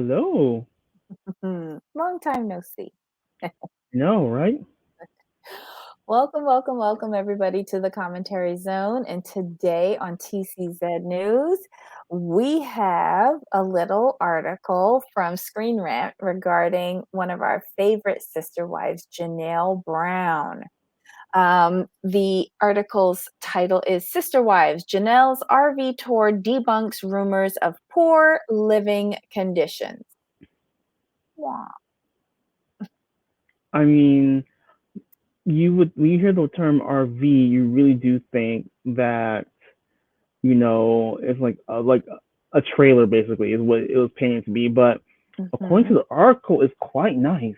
Hello. Long time no see. No, right? Welcome, welcome, welcome, everybody, to the Commentary Zone. And today on TCZ News, we have a little article from Screen Rant regarding one of our favorite sister wives, Janelle Brown. The article's title is Sister Wives Janelle's RV Tour Debunks Rumors of Poor Living Conditions. Wow. I mean, when you hear the term RV, you really do think that it's like a trailer basically is what it was painted to be. But according to Mhm. the article, it's quite nice.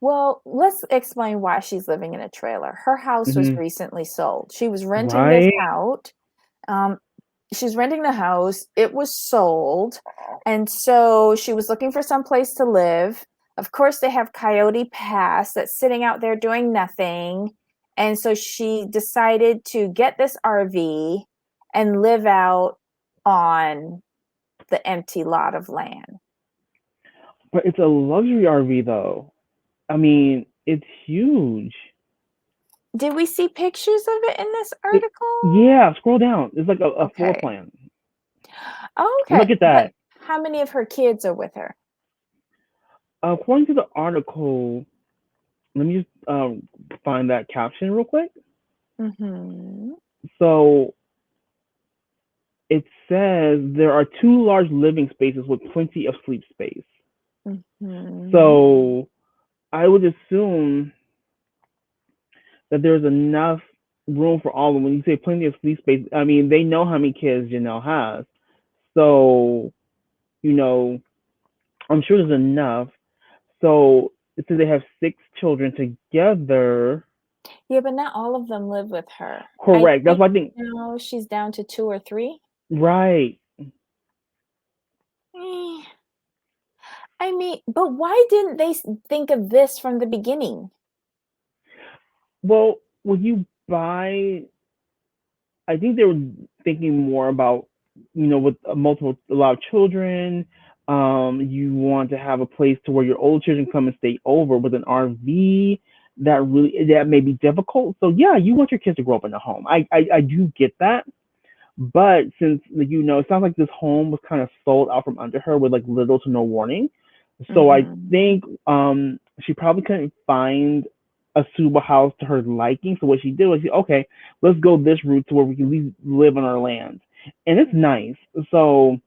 Well, let's explain why she's living in a trailer. Her house was Hmm. recently sold. She was renting this Right? out. Um, she's renting the house. It was sold. And so she was looking for some place to live. Of course, they have Coyote Pass that's sitting out there doing nothing. And so she decided to get this RV and live out on the empty lot of land. But it's a luxury RV though. I mean, it's huge. Did we see pictures of it in this It, article? yeah, scroll down. It's like a floor Okay. plan. Okay, Look at but that. how many of her kids are with her? According to the article, let me just find that caption real quick. Mhm. So it says there are two large living spaces with plenty of sleep space. Mhm. So I would assume that there's enough room for all of them. When you say plenty of sleep space, I mean they know how many kids Janelle has. So, you know, I'm sure there's enough. So it says they have 6 children together. Yeah, but not all of them live with her. I Correct. That's think what I think. now she's down to 2 or 3. Right. Eh, I mean, but why didn't they think of this from the beginning? Well, when you buy, I think they were thinking more about, with a lot of children, you want to have a place to where your old children come and stay over. With an RV, that may be difficult. So yeah, you want your kids to grow up in a home. I do get that. But since it sounds like this home was kind of sold out from under her with like little to no warning. So I Mhm. think she probably couldn't find a suitable house to her liking. So what she did was, okay, let's go this route to where we can at least live on our land, and it's nice. So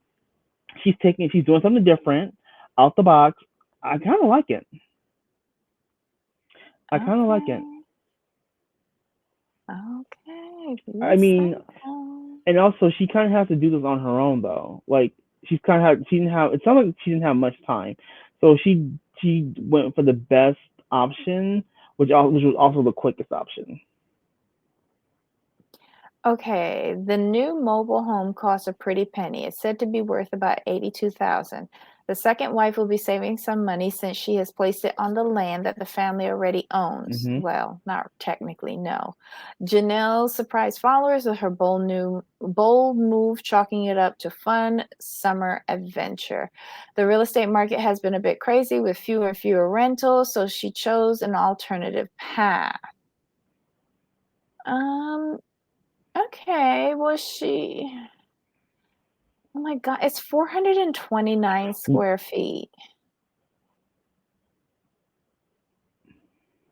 she's doing something different, out the box. I kind of like it. I kind of like it. Okay. Okay, if I you say mean, so. and also she kind of has to do this on her own though. Like she didn't have. It sounds like she didn't have much time, so she went for the best option, which was also the quickest option. Okay, the new mobile home costs a pretty penny. It's said to be worth about 82,000. The second wife will be saving some money since she has placed it on the land that the family already owns. Hmm. Well, not technically, no. Janelle surprised followers with her bold move, chalking it up to fun summer adventure. The real estate market has been a bit crazy with fewer and fewer rentals, so she chose an alternative path. Um, Okay, well, oh my God, it's 429 square feet.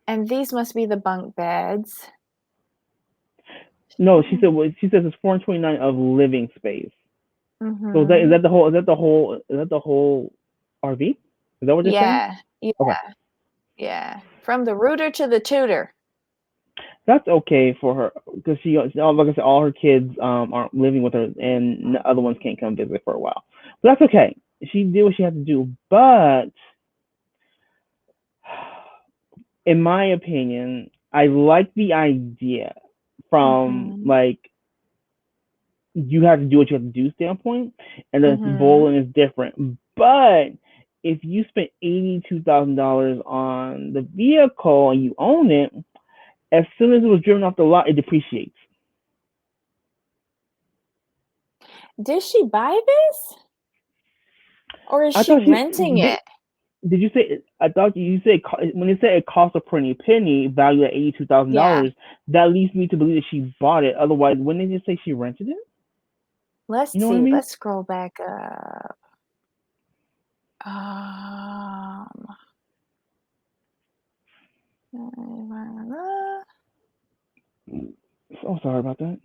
And these must be the bunk beds. No, she said. Well, she says it's 429 of living space. So is Mm-hmm. that the whole? Is that the whole RV? Is that what you're saying? Yeah, yeah, Okay, yeah. From the rooter to the tutor. that's okay for her because like I said, all her kids aren't living with her, and the other ones can't come visit for a while. But that's okay. She did what she had to do. But in my opinion, I like the idea from Mm-hmm. like you have to do what you have to do standpoint, and the Mm-hmm. bowling is different. But if you spent $82,000 on the vehicle and you own it, as soon as it was driven off the lot, it depreciates. Did she buy this? Or is I she thought she renting it? did you say? I thought you said when it said it cost a pretty penny, valued at Yeah. $82,000. That leads me to believe that she bought it. Otherwise, wouldn't they just say she rented it? Let's You know what I see. mean? Let's scroll back up. Um, So sorry about that.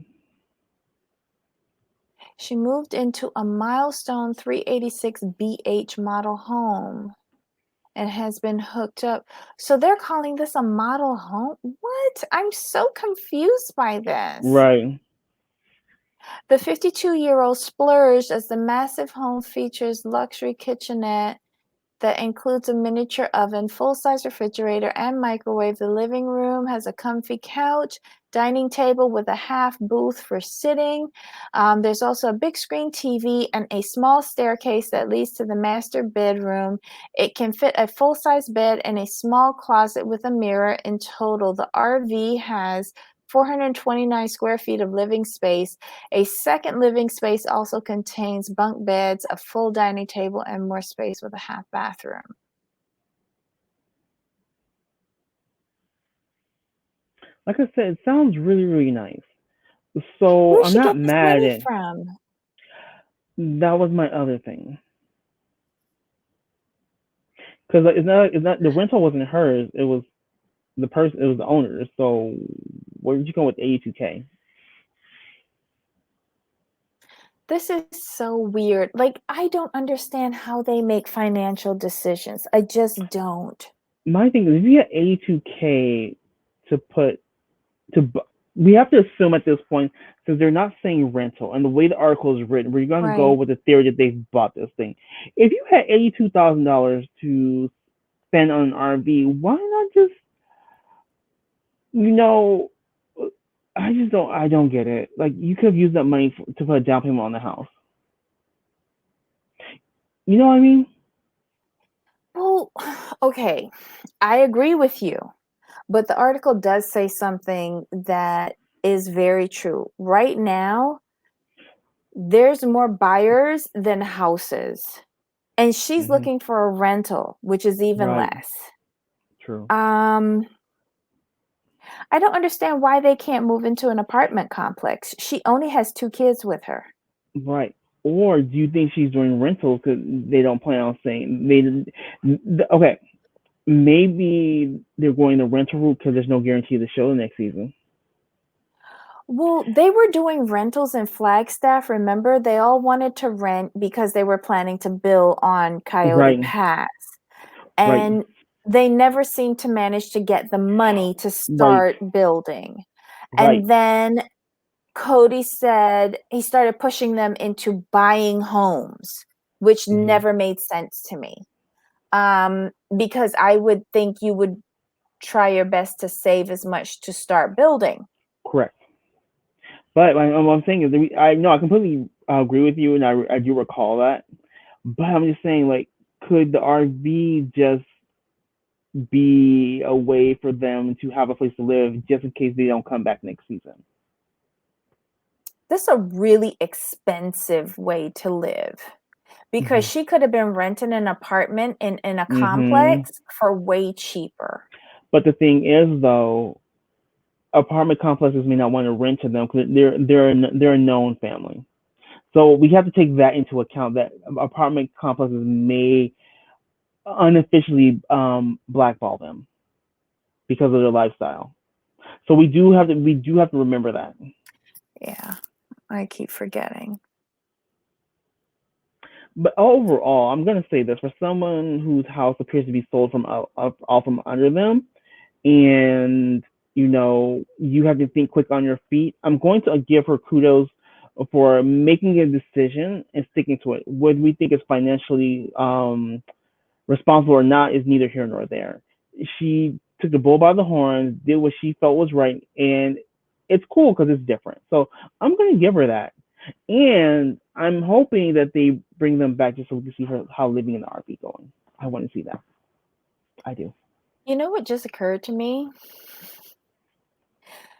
she moved into a milestone 386 BH model home and has been hooked up. So they're calling this a model home? What? I'm so confused by this. Right. The 52-year-old splurged as the massive home features luxury kitchenette that includes a miniature oven, full-size refrigerator, and microwave. The living room has a comfy couch, dining table with a half booth for sitting. There's also a big screen TV and a small staircase that leads to the master bedroom. It can fit a full-size bed and a small closet with a mirror. In total, the RV has 429 square feet of living space. A second living space also contains bunk beds, a full dining table, and more space with a half bathroom. Like I said, it sounds really, really nice. So Where'd I'm she not get this mad money at. from? That was my other thing. Because it's not the rental wasn't hers. It was the person. It was the owner. So where did you go with 82K? This is so weird. Like, I don't understand how they make financial decisions. I just don't. My thing is, if you get 82K to put to, we have to assume at this point, since they're not saying rental, and the way the article is written, we're going to go Right. with the theory that they've bought this thing. If you had $82,000 to spend on an RV, why not just, you know, I don't get it. Like you could have used that money to put a down payment on the house. You know what I mean? Well, okay. I agree with you. But the article does say something that is very true. Right now, there's more buyers than houses. And she's Hmm. looking for a rental, which is even Right. less. True. Um, I don't understand why they can't move into an apartment complex. She only has 2 kids with her. Right. Or do you think she's doing rentals because they don't plan on saying they? Okay, maybe they're going the rental route because there's no guarantee of the show the next season. Well, they were doing rentals in Flagstaff. Remember, they all wanted to rent because they were planning to build on Coyote Right. Pass. Right. And they never seemed to manage to get the money to Right. start building. Right. And then Cody said he started pushing them into buying homes, which Hmm. never made sense to me. Because I would think you would try your best to save as much to start building. Correct. But what I'm saying is, that I know I completely agree with you, and I do recall that. But I'm just saying, like, could the RV just be a way for them to have a place to live just in case they don't come back next season? This is a really expensive way to live because Hmm. she could have been renting an apartment in a Hmm. complex for way cheaper. But the thing is, though, apartment complexes may not want to rent to them because they're a known family. So we have to take that into account that apartment complexes may unofficially blackball them because of their lifestyle. So we do have to remember that. Yeah, I keep forgetting. But overall, I'm gonna say this: for someone whose house appears to be sold from out from under them, and you have to think quick on your feet, I'm going to give her kudos for making a decision and sticking to it. Would we think it's financially responsible or not is neither here nor there. She took the bull by the horns, did what she felt was right, and it's cool because it's different. So I'm going to give her that. And I'm hoping that they bring them back just so we can see how living in the RV going. I want to see that. I do. You know what just occurred to me?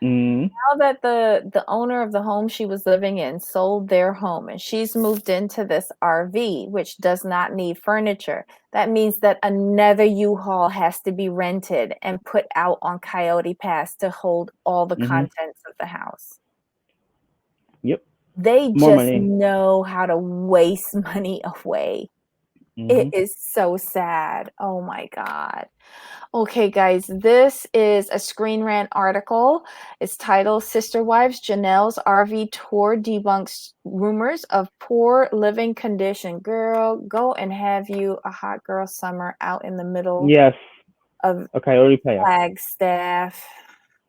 Mm. Now that the owner of the home she was living in sold their home and she's moved into this RV, which does not need furniture, that means that another U-Haul has to be rented and put out on Coyote Pass to hold all the Mhm. contents of the house. Yep. They More just money. know how to waste money away. It Mhm. is so sad. Oh my God. Okay, guys, this is a Screen Rant article. It's titled Sister Wives Janelle's RV Tour Debunks Rumors of Poor Living Condition. Girl, go and have you a hot girl summer out in the middle Yes. of A Coyote Pass. Flagstaff.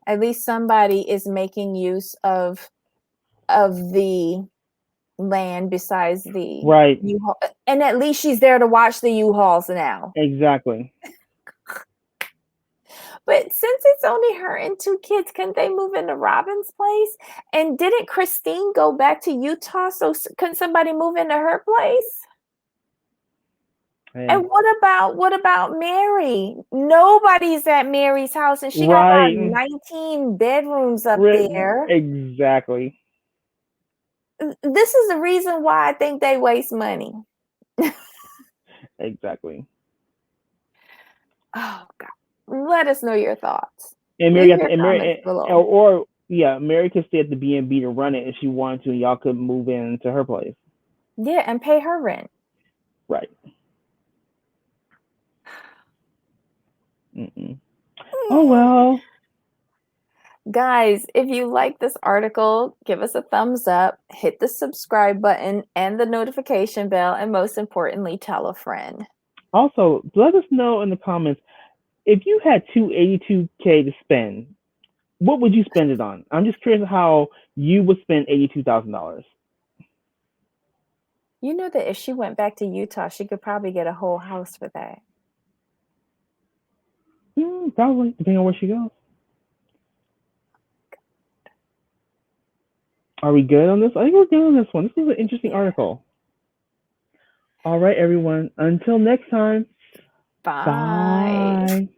At least somebody is making use of the land besides the Right. U-Haul. And at least she's there to watch the U-Hauls now. Exactly. But since it's only her and two kids, can they move into Robin's place? And didn't Christine go back to Utah? So couldn't somebody move into her place? Hey. And what about Mary? Nobody's at Mary's house, and she got about Right. 19 bedrooms up there. Exactly. This is the reason why I think they waste money. Exactly. Oh God. Let us know your thoughts. And Mary Leave got your and comments Mary below. or yeah, Mary could stay at the B&B to run it if she wanted to, and y'all could move into her place. Yeah, and pay her rent. Right. Mm-mm. Oh well. Guys, if you like this article, give us a thumbs up, hit the subscribe button and the notification bell, and most importantly, tell a friend. Also, let us know in the comments if you had 282K to spend. What would you spend it on? I'm just curious how you would spend $82,000. You know that if she went back to Utah, she could probably get a whole house for that. Probably, depending on where she goes. Are we good on this? I think we're good on this one. This was an interesting Yeah. article. All right, everyone. Until next time. Bye. Bye.